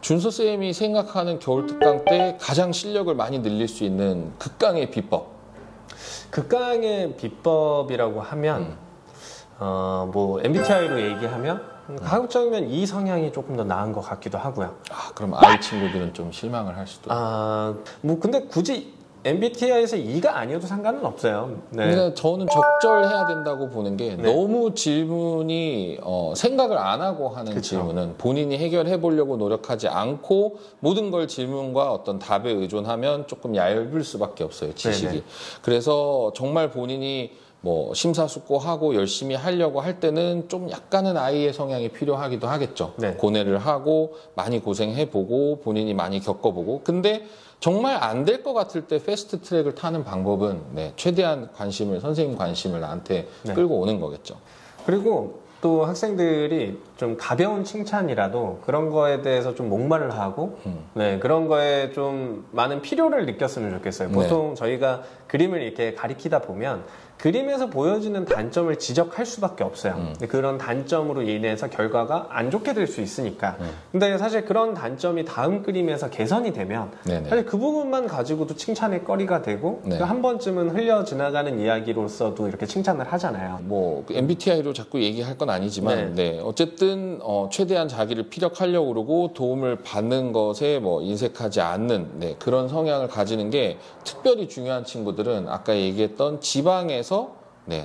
준서쌤이 생각하는 겨울특강 때 가장 실력을 많이 늘릴 수 있는 극강의 비법. 극강의 비법이라고 하면 뭐 MBTI로 얘기하면 가급적이면 이 성향이 조금 더 나은 것 같기도 하고요. 아, 그럼 아이 친구들은 좀 실망을 할 수도. 뭐 근데 굳이 MBTI에서 E가 아니어도 상관은 없어요. 네. 근데 저는 적절해야 된다고 보는 게 네. 너무 질문이 생각을 안 하고 하는 그쵸. 질문은 본인이 해결해 보려고 노력하지 않고 모든 걸 질문과 어떤 답에 의존하면 조금 얇을 수밖에 없어요, 지식이. 네네. 그래서 정말 본인이 뭐 심사숙고하고 열심히 하려고 할 때는 좀 약간은 아이의 성향이 필요하기도 하겠죠. 네. 고뇌를 하고 많이 고생해보고 본인이 많이 겪어보고. 근데 정말 안 될 것 같을 때 패스트 트랙을 타는 방법은 최대한 선생님 관심을 나한테 네. 끌고 오는 거겠죠. 그리고 또 학생들이 좀 가벼운 칭찬이라도 그런 거에 대해서 좀 목말을 하고 네, 그런 거에 좀 많은 필요를 느꼈으면 좋겠어요. 보통 저희가 그림을 이렇게 가리키다 보면 그림에서 보여지는 단점을 지적할 수밖에 없어요. 근데 그런 단점으로 인해서 결과가 안 좋게 될 수 있으니까. 근데 사실 그런 단점이 다음 그림에서 개선이 되면 네네. 사실 그 부분만 가지고도 칭찬의 거리가 되고 네. 한 번쯤은 흘려 지나가는 이야기로서도 이렇게 칭찬을 하잖아요. 뭐 MBTI로 자꾸 얘기할 건 아니지만 어쨌든 최대한 자기를 피력하려고 그러고 도움을 받는 것에 뭐 인색하지 않는 그런 성향을 가지는 게 특별히 중요한 친구들은 아까 얘기했던 지방에서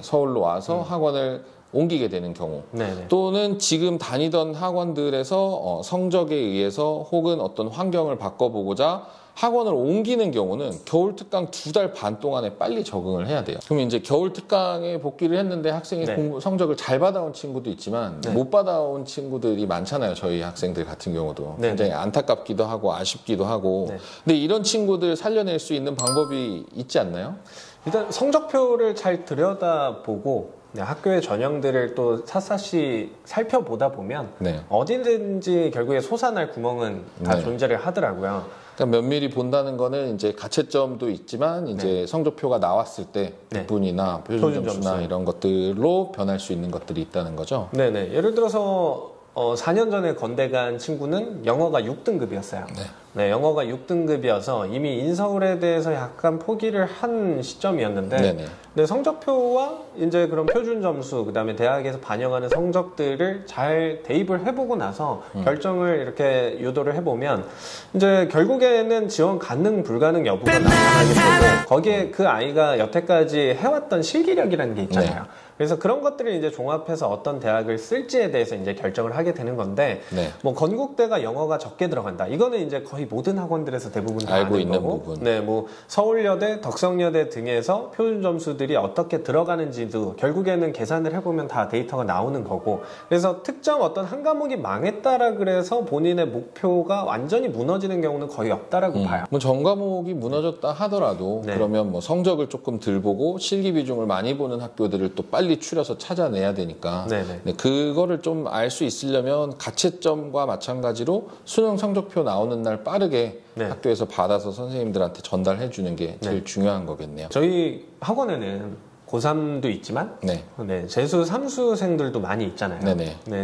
서울로 와서 학원을 옮기게 되는 경우 네네. 또는 지금 다니던 학원들에서 성적에 의해서 혹은 어떤 환경을 바꿔보고자 학원을 옮기는 경우는 겨울 특강 2달 반 동안에 빨리 적응을 해야 돼요. 그럼 이제 겨울 특강에 복귀를 했는데 학생이 성적을 잘 받아온 친구도 있지만 못 받아온 친구들이 많잖아요. 저희 학생들 같은 경우도 굉장히 안타깝기도 하고 아쉽기도 하고. 근데 이런 친구들 살려낼 수 있는 방법이 있지 않나요? 일단 성적표를 잘 들여다보고 학교의 전형들을 또 샅샅이 살펴보다 보면 어디든지 결국에 솟아날 구멍은 다 존재를 하더라고요. 그러니까 면밀히 본다는 거는 이제 가채점도 있지만 이제 성적표가 나왔을 때 백분이나 표준 점수나 이런 것들로 변할 수 있는 것들이 있다는 거죠. 네네. 예를 들어서 4년 전에 건대 간 친구는 영어가 6등급이었어요. 네, 영어가 6등급이어서 이미 인서울에 대해서 약간 포기를 한 시점이었는데 네, 성적표와 이제 그런 표준 점수, 그다음에 대학에서 반영하는 성적들을 잘 대입을 해보고 나서 결정을 이렇게 유도를 해보면 이제 결국에는 지원 가능 불가능 여부가 나타나게 되고 거기에 그 아이가 여태까지 해왔던 실기력이라는 게 있잖아요. 그래서 그런 것들을 이제 종합해서 어떤 대학을 쓸지에 대해서 이제 결정을 하게 되는 건데 뭐 건국대가 영어가 적게 들어간다. 이거는 이제 거의 모든 학원들에서 대부분 다 알고 아는 있는 거고. 부분. 네, 뭐 서울여대, 덕성여대 등에서 표준 점수들이 어떻게 들어가는지도 결국에는 계산을 해보면 다 데이터가 나오는 거고. 그래서 특정 어떤 한 과목이 망했다라 그래서 본인의 목표가 완전히 무너지는 경우는 거의 없다라고 봐요. 뭐 전 과목이 무너졌다 하더라도 그러면 뭐 성적을 조금 덜 보고 실기 비중을 많이 보는 학교들을 또 빨리 추려서 찾아내야 되니까 그거를 좀 알 수 있으려면 가채점과 마찬가지로 수능 성적표 나오는 날 빠르게 학교에서 받아서 선생님들한테 전달해 주는 게 제일 중요한 거겠네요. 저희 학원에는 고3도 있지만 재수, 삼수생들도 많이 있잖아요.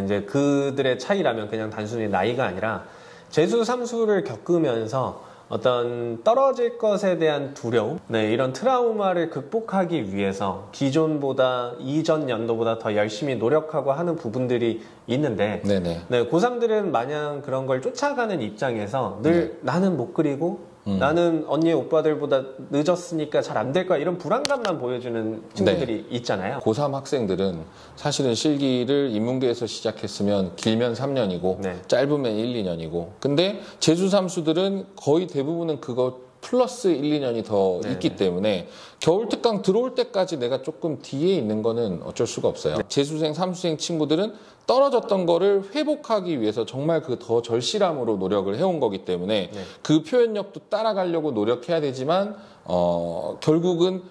이제 그들의 차이라면 그냥 단순히 나이가 아니라 재수, 삼수를 겪으면서 어떤 떨어질 것에 대한 두려움, 이런 트라우마를 극복하기 위해서 기존보다 이전 연도보다 더 열심히 노력하고 하는 부분들이 있는데 고3들은 마냥 그런 걸 쫓아가는 입장에서 늘 나는 못 그리고 나는 언니 오빠들보다 늦었으니까 잘 안 될 거야 이런 불안감만 보여주는 친구들이 있잖아요. 고3 학생들은 사실은 실기를 인문계에서 시작했으면 길면 3년이고 짧으면 1, 2년이고 근데 재수 삼수들은 거의 대부분은 그거 플러스 1, 2년이 더 있기 때문에 겨울 특강 들어올 때까지 내가 조금 뒤에 있는 거는 어쩔 수가 없어요. 재수생, 삼수생 친구들은 떨어졌던 거를 회복하기 위해서 정말 그 더 절실함으로 노력을 해온 거기 때문에 그 표현력도 따라가려고 노력해야 되지만 결국은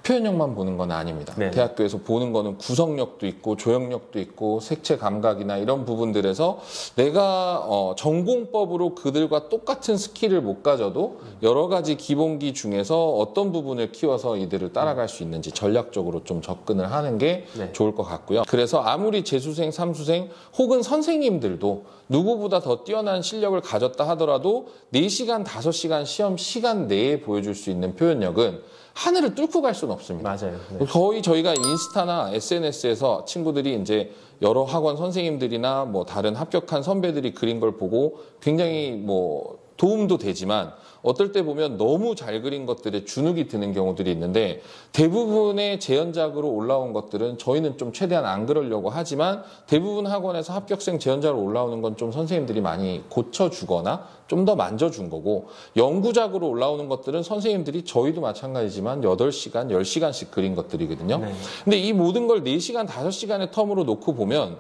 표현력만 보는 건 아닙니다. 네. 대학교에서 보는 거는 구성력도 있고 조형력도 있고 색채 감각이나 이런 부분들에서 내가 전공법으로 그들과 똑같은 스킬을 못 가져도 여러 가지 기본기 중에서 어떤 부분을 키워서 이들을 따라갈 수 있는지 전략적으로 좀 접근을 하는 게 네. 좋을 것 같고요. 그래서 아무리 재수생, 삼수생 혹은 선생님들도 누구보다 더 뛰어난 실력을 가졌다 하더라도 4시간, 5시간 시험 시간 내에 보여줄 수 있는 표현력은 하늘을 뚫고 갈 수는 없습니다. 맞아요. 네. 거의 저희가 인스타나 SNS에서 친구들이 이제 여러 학원 선생님들이나 뭐 다른 합격한 선배들이 그린 걸 보고 굉장히 뭐 도움도 되지만 어떨 때 보면 너무 잘 그린 것들에 주눅이 드는 경우들이 있는데 대부분의 재현작으로 올라온 것들은 저희는 좀 최대한 안 그러려고 하지만 대부분 학원에서 합격생 재현작으로 올라오는 건 좀 선생님들이 많이 고쳐주거나 좀 더 만져준 거고 영구작으로 올라오는 것들은 선생님들이 저희도 마찬가지지만 8시간, 10시간씩 그린 것들이거든요. 네. 근데 이 모든 걸 4시간, 5시간의 텀으로 놓고 보면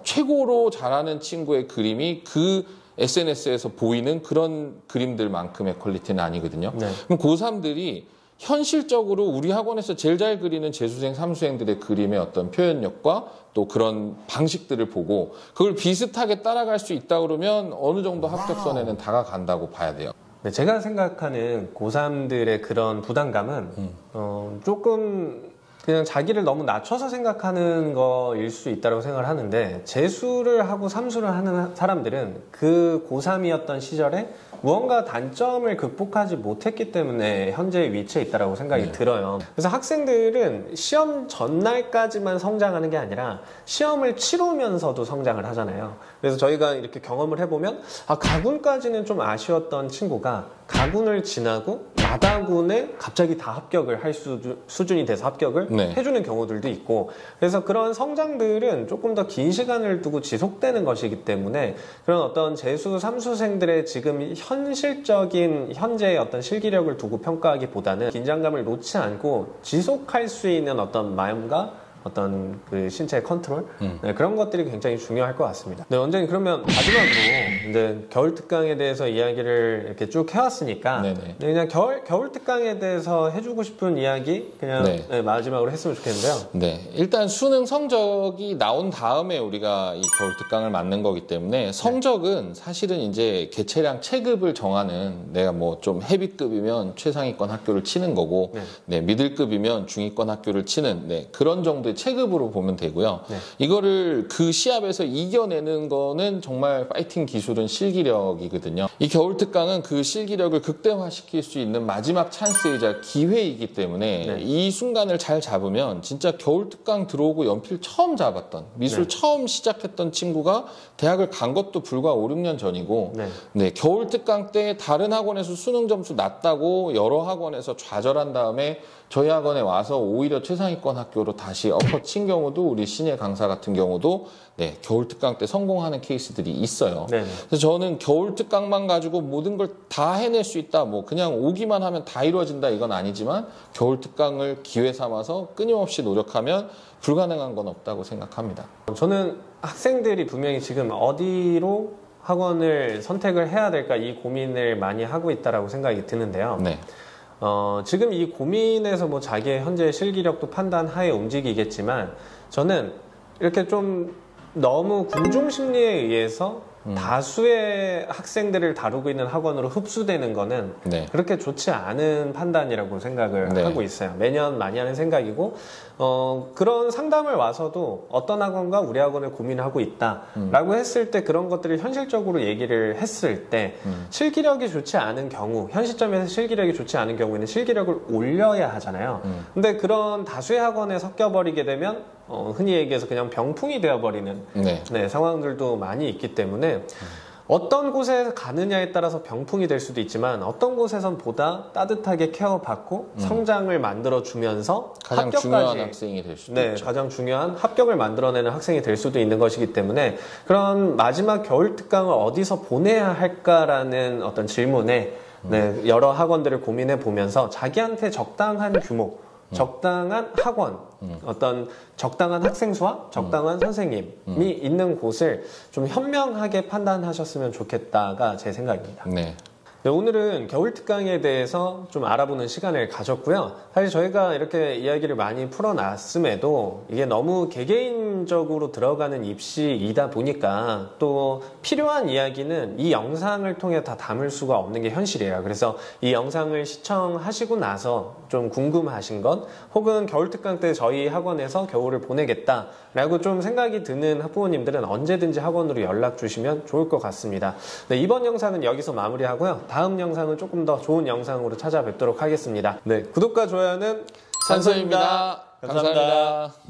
최고로 잘하는 친구의 그림이 그 SNS에서 보이는 그런 그림들만큼의 퀄리티는 아니거든요. 네. 그럼 고3들이 현실적으로 우리 학원에서 제일 잘 그리는 재수생, 삼수생들의 그림의 어떤 표현력과 또 그런 방식들을 보고 그걸 비슷하게 따라갈 수 있다 그러면 어느 정도 합격선에는 다가간다고 봐야 돼요. 네, 제가 생각하는 고3들의 그런 부담감은 조금 그냥 자기를 너무 낮춰서 생각하는 거일 수 있다고 생각을 하는데 재수를 하고 삼수를 하는 사람들은 그 고3이었던 시절에 무언가 단점을 극복하지 못했기 때문에 현재의 위치에 있다고 생각이 들어요. 그래서 학생들은 시험 전날까지만 성장하는 게 아니라 시험을 치르면서도 성장을 하잖아요. 그래서 저희가 이렇게 경험을 해보면 가군까지는 좀 아쉬웠던 친구가 가군을 지나고 마다군에 갑자기 다 합격을 할 수준이 돼서 합격을 해주는 경우들도 있고 그래서 그런 성장들은 조금 더 긴 시간을 두고 지속되는 것이기 때문에 그런 어떤 재수, 삼수생들의 지금 현실적인 현재의 어떤 실기력을 두고 평가하기보다는 긴장감을 놓지 않고 지속할 수 있는 어떤 마음과 어떤 그 신체의 컨트롤 네, 그런 것들이 굉장히 중요할 것 같습니다. 네, 원장님 그러면 마지막으로 이제 겨울 특강에 대해서 이야기를 이렇게 쭉 해왔으니까 네, 그냥 겨울 특강에 대해서 해주고 싶은 이야기 그냥 네, 마지막으로 했으면 좋겠는데요. 네, 일단 수능 성적이 나온 다음에 우리가 이 겨울 특강을 맞는 거기 때문에 성적은 사실은 이제 개체량 체급을 정하는 내가 뭐 좀 헤비급이면 최상위권 학교를 치는 거고 미들급이면 중위권 학교를 치는 그런 정도의 체급으로 보면 되고요. 이거를 그 시합에서 이겨내는 거는 정말 파이팅 기술은 실기력이거든요. 이 겨울 특강은 그 실기력을 극대화시킬 수 있는 마지막 찬스이자 기회이기 때문에 이 순간을 잘 잡으면 진짜 겨울 특강 들어오고 연필 처음 잡았던 미술 처음 시작했던 친구가 대학을 간 것도 불과 5, 6년 전이고 겨울 특강 때 다른 학원에서 수능 점수 낮다고 여러 학원에서 좌절한 다음에 저희 학원에 와서 오히려 최상위권 학교로 다시 엎어친 경우도 우리 신예 강사 같은 경우도 겨울 특강 때 성공하는 케이스들이 있어요. 그래서 저는 겨울 특강만 가지고 모든 걸 다 해낼 수 있다. 뭐 그냥 오기만 하면 다 이루어진다 이건 아니지만 겨울 특강을 기회 삼아서 끊임없이 노력하면 불가능한 건 없다고 생각합니다. 저는 학생들이 분명히 지금 어디로 학원을 선택을 해야 될까 이 고민을 많이 하고 있다라고 생각이 드는데요. 지금 이 고민에서 뭐 자기의 현재 실기력도 판단하에 움직이겠지만 저는 이렇게 좀 너무 군중 심리에 의해서 다수의 학생들을 다루고 있는 학원으로 흡수되는 거는 그렇게 좋지 않은 판단이라고 생각을 하고 있어요. 매년 많이 하는 생각이고 그런 상담을 와서도 어떤 학원과 우리 학원을 고민하고 있다라고 했을 때 그런 것들을 현실적으로 얘기를 했을 때 실기력이 좋지 않은 경우 현 시점에서 실기력이 좋지 않은 경우에는 실기력을 올려야 하잖아요. 근데 그런 다수의 학원에 섞여버리게 되면 흔히 얘기해서 그냥 병풍이 되어버리는 상황들도 많이 있기 때문에 어떤 곳에 가느냐에 따라서 병풍이 될 수도 있지만 어떤 곳에선 보다 따뜻하게 케어받고 성장을 만들어주면서 가장 중요한 학생이 될 수도 있죠. 가장 중요한 합격을 만들어내는 학생이 될 수도 있는 것이기 때문에 그런 마지막 겨울 특강을 어디서 보내야 할까라는 어떤 질문에 여러 학원들을 고민해 보면서 자기한테 적당한 규모 적당한 학원, 어떤 적당한 학생 수와 적당한 선생님이 있는 곳을 좀 현명하게 판단하셨으면 좋겠다가 제 생각입니다. 네, 오늘은 겨울 특강에 대해서 좀 알아보는 시간을 가졌고요. 사실 저희가 이렇게 이야기를 많이 풀어놨음에도 이게 너무 개개인적으로 들어가는 입시이다 보니까 또 필요한 이야기는 이 영상을 통해 다 담을 수가 없는 게 현실이에요. 그래서 이 영상을 시청하시고 나서 좀 궁금하신 것 혹은 겨울 특강 때 저희 학원에서 겨울을 보내겠다라고 좀 생각이 드는 학부모님들은 언제든지 학원으로 연락 주시면 좋을 것 같습니다. 네, 이번 영상은 여기서 마무리하고요. 다음 영상은 조금 더 좋은 영상으로 찾아뵙도록 하겠습니다. 네, 구독과 좋아요는 산소입니다. 감사합니다.